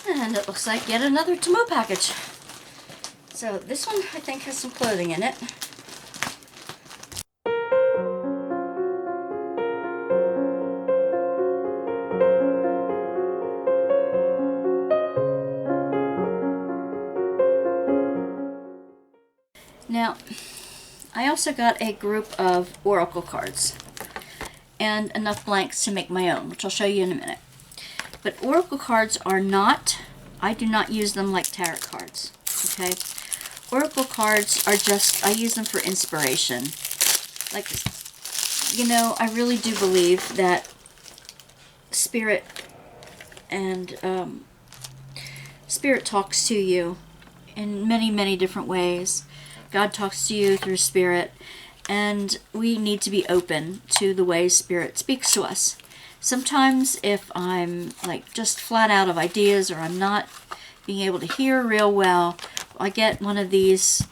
And it looks like yet another Temu package. So this one I think has some clothing in it. Now, I also got a group of oracle cards and enough blanks to make my own, which I'll show you in a minute. But oracle cards are not, I do not use them like tarot cards, okay? Oracle cards are just, I use them for inspiration. Like, you know, I really do believe that spirit and spirit talks to you in many, many different ways. God talks to you through spirit, and we need to be open to the way spirit speaks to us. Sometimes if I'm like just flat out of ideas, or I'm not being able to hear real well, I get one of these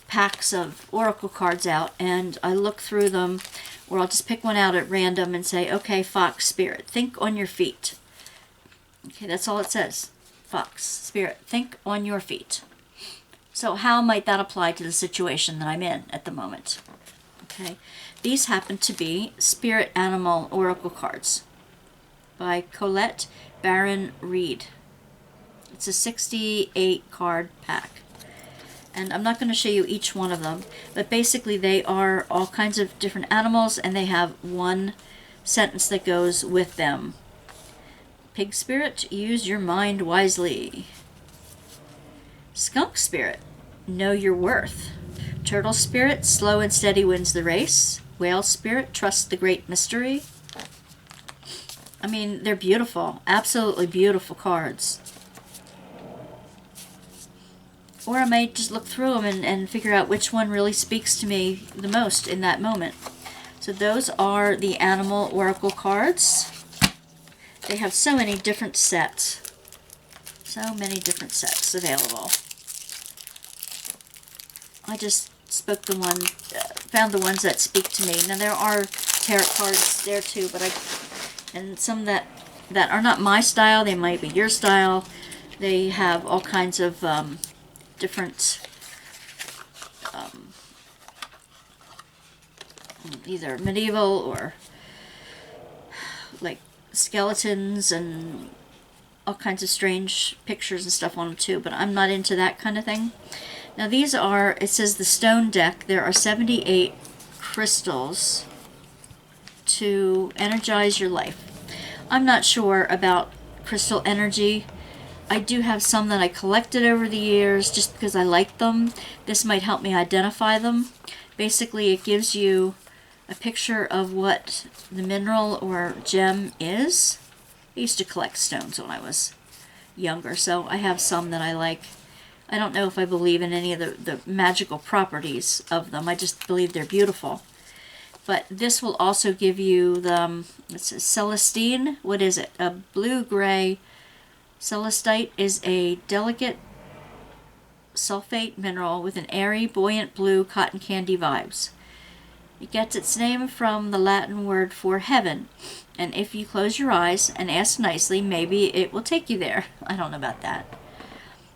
packs of oracle cards out and I look through them, or I'll just pick one out at random and say, okay, Fox, Spirit, think on your feet. Okay, that's all it says. Fox, Spirit, think on your feet. So how might that apply to the situation that I'm in at the moment? Okay, these happen to be Spirit Animal Oracle cards by Colette Baron Reed. It's a 68 card pack. And I'm not going to show you each one of them, but basically they are all kinds of different animals, and they have one sentence that goes with them. Pig Spirit, use your mind wisely. Skunk Spirit, know your worth. Turtle Spirit, slow and steady wins the race. Whale Spirit, trust the great mystery. I mean, they're beautiful, absolutely beautiful cards. Or I might just look through them and figure out which one really speaks to me the most in that moment. So those are the Animal Oracle cards. They have so many different sets. So many different sets available. I just found the ones that speak to me. Now there are tarot cards there too, but and some that are not my style. They might be your style. They have all kinds of different either medieval or like skeletons and all kinds of strange pictures and stuff on them too, but I'm not into that kind of thing. Now these are, it says the stone deck. There are 78 crystals to energize your life. I'm not sure about crystal energy. I do have some that I collected over the years just because I like them. This might help me identify them. Basically, it gives you a picture of what the mineral or gem is. I used to collect stones when I was younger, so I have some that I like. I don't know if I believe in any of the magical properties of them. I just believe they're beautiful. But this will also give you the, it says Celestine. What is it? A blue-gray celestite is a delicate sulfate mineral with an airy, buoyant blue cotton candy vibes. It gets its name from the Latin word for heaven. And if you close your eyes and ask nicely, maybe it will take you there. I don't know about that.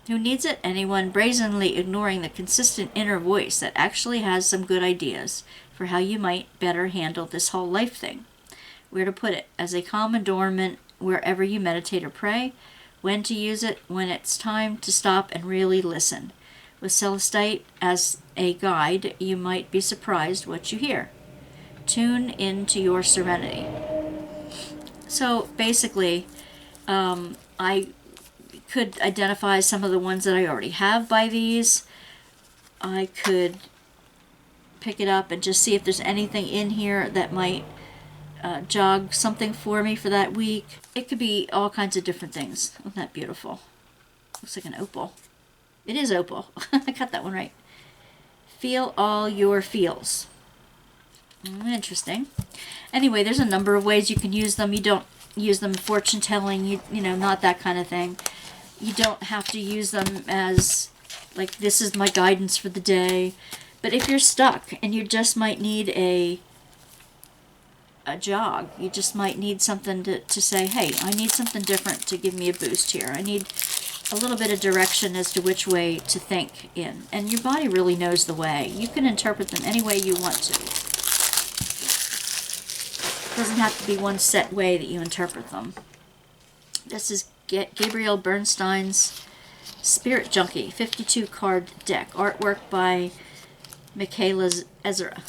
Who needs it? Anyone brazenly ignoring the consistent inner voice that actually has some good ideas for how you might better handle this whole life thing. Where to put it? As a calm adornment wherever you meditate or pray. When to use it? When it's time to stop and really listen. With Celestite as a guide, you might be surprised what you hear. Tune into your serenity. So basically, I could identify some of the ones that I already have by these. I could pick it up and just see if there's anything in here that might jog something for me for that week. It could be all kinds of different things. Isn't that beautiful? Looks like an opal. It is opal. I got that one right. Feel all your feels. Interesting. Anyway, there's a number of ways you can use them. You don't use them fortune telling, you know, not that kind of thing. You don't have to use them as like, this is my guidance for the day. But if you're stuck and you just might need a jog, you just might need something to say, hey, I need something different to give me a boost here. I need a little bit of direction as to which way to think in. And your body really knows the way. You can interpret them any way you want to. It doesn't have to be one set way that you interpret them. This is Gabrielle Bernstein's Spirit Junkie 52 card deck. Artwork by Michaela Ezra.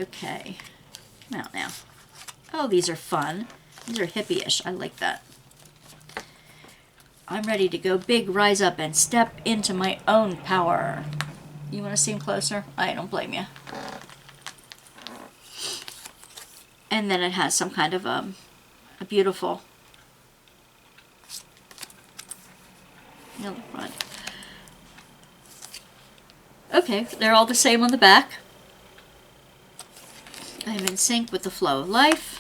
Okay. Come out now. Oh, these are fun. These are hippie-ish. I like that. I'm ready to go big, rise up, and step into my own power. You want to see them closer? I don't blame you. And then it has some kind of a beautiful front. Okay, they're all the same on the back. I'm in sync with the flow of life.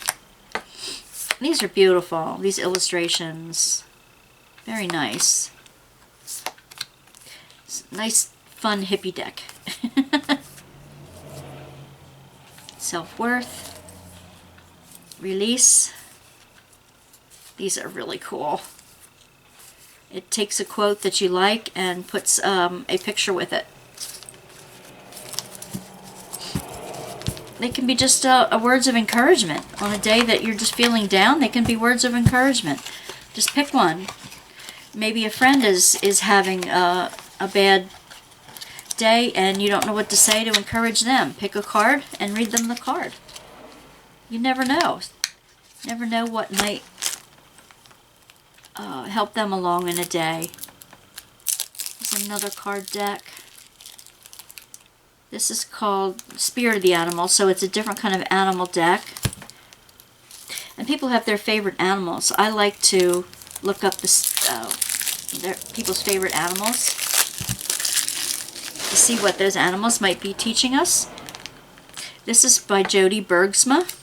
These are beautiful, these illustrations. Very nice. Nice, fun hippie deck. Self-worth. Release. These are really cool. It takes a quote that you like and puts a picture with it. They can be just words of encouragement. On a day that you're just feeling down, they can be words of encouragement. Just pick one. Maybe a friend is having a bad day and you don't know what to say to encourage them. Pick a card and read them the card. You never know. Never know what might help them along in a day. There's another card deck. This is called Spirit of the Animal, so it's a different kind of animal deck. And people have their favorite animals. I like to look up people's favorite animals to see what those animals might be teaching us. This is by Jody Bergsma.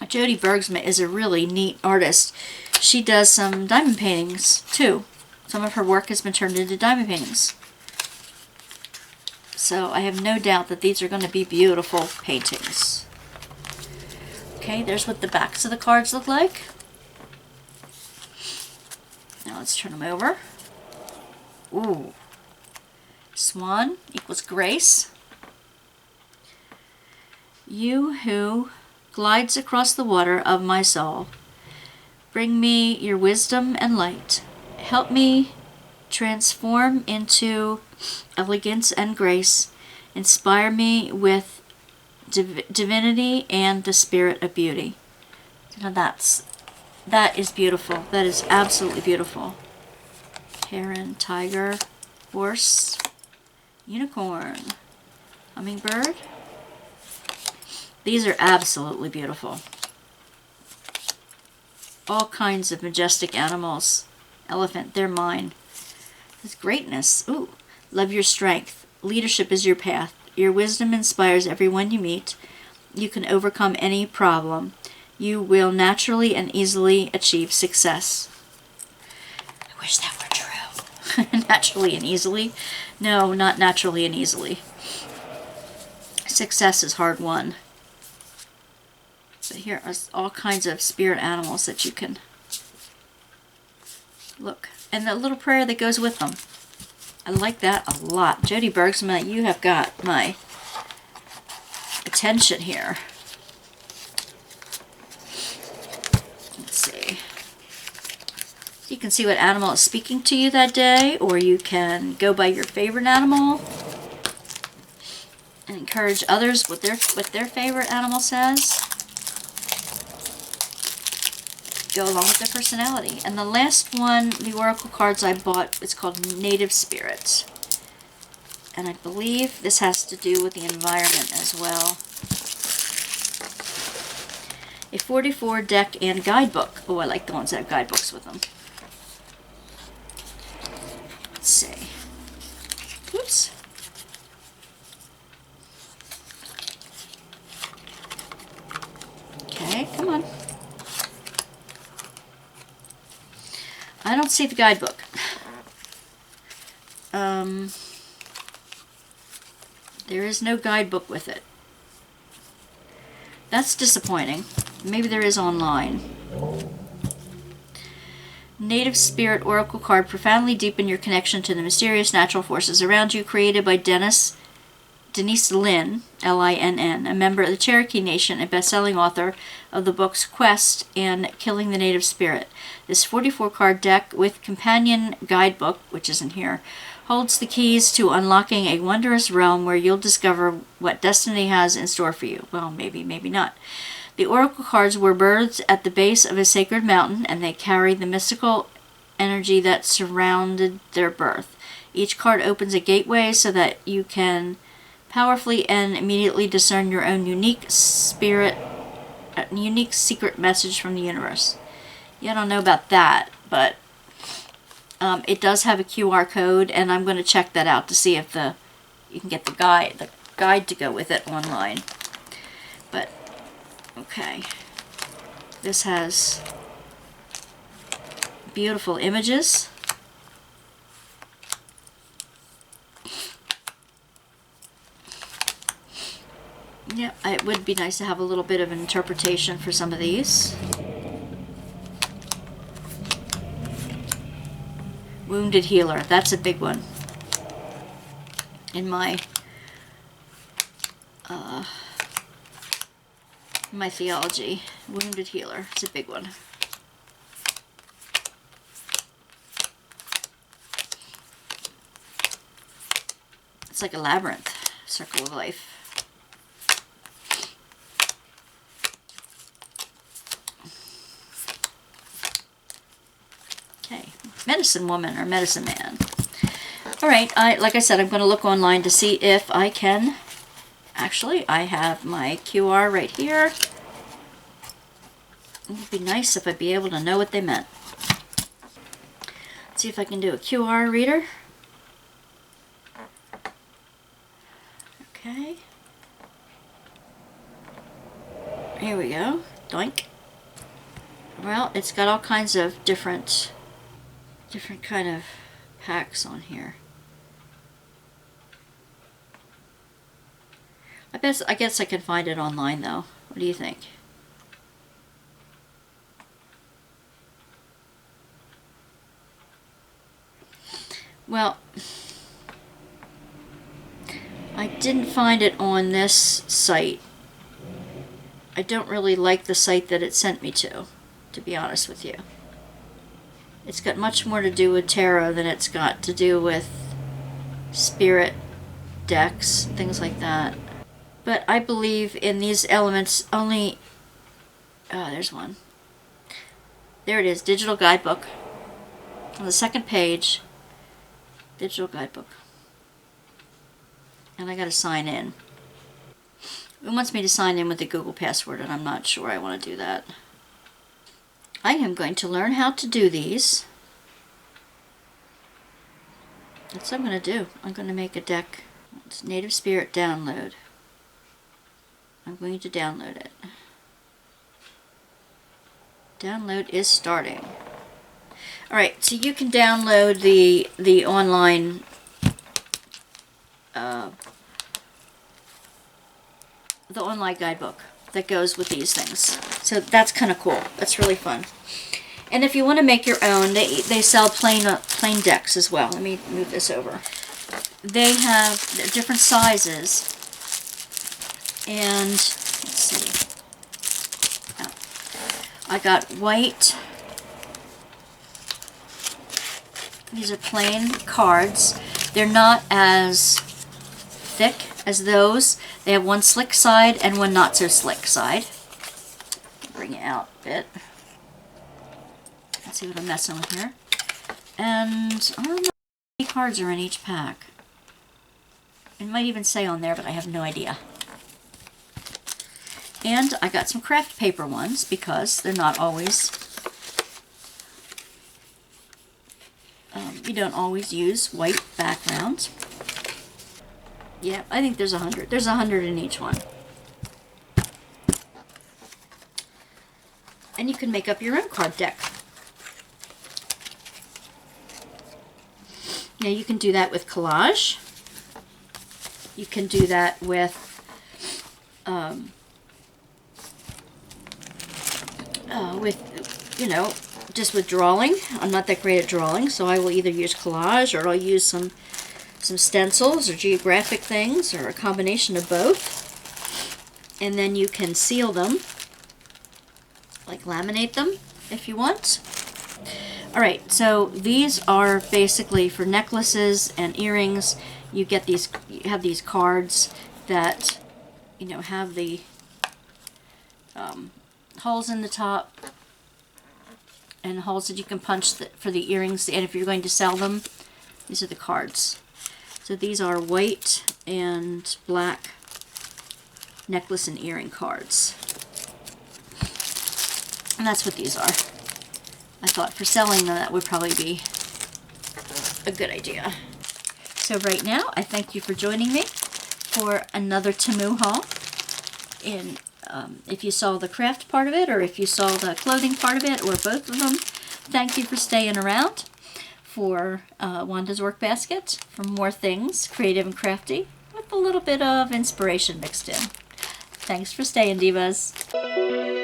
Jody Bergsma is a really neat artist. She does some diamond paintings too. Some of her work has been turned into diamond paintings. So I have no doubt that these are going to be beautiful paintings. Okay, there's what the backs of the cards look like. Now let's turn them over. Ooh. Swan equals grace. You who glides across the water of my soul, bring me your wisdom and light. Help me transform into elegance and grace. Inspire me with divinity and the spirit of beauty. Now that is beautiful. That is absolutely beautiful. Heron, tiger, horse, unicorn, hummingbird. These are absolutely beautiful. All kinds of majestic animals. Elephant, they're mine. There's greatness. Ooh. Love your strength. Leadership is your path. Your wisdom inspires everyone you meet. You can overcome any problem. You will naturally and easily achieve success. I wish that were true. Naturally and easily? No, not naturally and easily. Success is hard won. But here are all kinds of spirit animals that you can look. And the little prayer that goes with them. I like that a lot. Jody Bergsma, you have got my attention here. Let's see. You can see what animal is speaking to you that day, or you can go by your favorite animal and encourage others with their favorite animal says. Go along with their personality. And the last one, the oracle cards I bought, it's called Native Spirit. And I believe this has to do with the environment as well. A 44 deck and guidebook. Oh, I like the ones that have guidebooks with them. Let's see. Oops. Okay, come on. I don't see the guidebook. There is no guidebook with it. That's disappointing. Maybe there is online. Native Spirit Oracle card. Profoundly deepen your connection to the mysterious natural forces around you. Created by Denise Linn, Linn, a member of the Cherokee Nation and best-selling author of the books Quest and Killing the Native Spirit. This 44-card deck with companion guidebook, which isn't here, holds the keys to unlocking a wondrous realm where you'll discover what destiny has in store for you. Well, maybe, maybe not. The oracle cards were birthed at the base of a sacred mountain, and they carry the mystical energy that surrounded their birth. Each card opens a gateway so that you can powerfully and immediately discern your own unique secret message from the universe. Yeah, I don't know about that, but it does have a QR code, and I'm going to check that out to see if you can get the guide to go with it online. But okay, this has beautiful images. Yeah, it would be nice to have a little bit of an interpretation for some of these. Wounded healer, that's a big one in my theology. Wounded healer, it's a big one. It's like a labyrinth, circle of life. Okay, medicine woman or medicine man. All right, like I said, I'm going to look online to see if I can. Actually, I have my QR right here. It would be nice if I'd be able to know what they meant. Let's see if I can do a QR reader. Okay. Here we go. Doink. Well, it's got all kinds of different kind of packs on here. I guess I can find it online though. What do you think? Well, I didn't find it on this site. I don't really like the site that it sent me to be honest with you. It's got much more to do with tarot than it's got to do with spirit decks, things like that. But I believe in these elements only... Oh, there's one. There it is, digital guidebook. On the second page, digital guidebook. And I gotta sign in. It wants me to sign in with the Google password, and I'm not sure I want to do that. I am going to learn how to do these. That's what I'm going to do. I'm going to make a deck. It's Native Spirit download. I'm going to download it. Download is starting. Alright, so you can download the online guidebook that goes with these things. So that's kind of cool. That's really fun. And if you want to make your own, they sell plain decks as well. Let me move this over. They have different sizes. And let's see. Oh, I got white. These are plain cards. They're not as thick as those. They have one slick side and one not so slick side. Bring it out a bit. Let's see what I'm messing with here. And I don't know how many cards are in each pack. It might even say on there, but I have no idea. And I got some craft paper ones because they're not always... you don't always use white backgrounds. Yeah, I think there's 100. There's 100 in each one. And you can make up your own card deck. Now you can do that with collage. You can do that with you know, just with drawing. I'm not that great at drawing, so I will either use collage or I'll use some stencils or geographic things or a combination of both. And then you can seal them, like laminate them if you want. Alright, so these are basically for necklaces and earrings. You have these cards that, you know, have the holes in the top and holes that you can punch for the earrings, and if you're going to sell them, these are the cards. So these are white and black necklace and earring cards. And that's what these are. I thought for selling them that would probably be a good idea. So right now, I thank you for joining me for another Temu haul. And if you saw the craft part of it, or if you saw the clothing part of it, or both of them, thank you for staying around for Wanda's Workbasket for more things, creative and crafty, with a little bit of inspiration mixed in. Thanks for staying, Divas.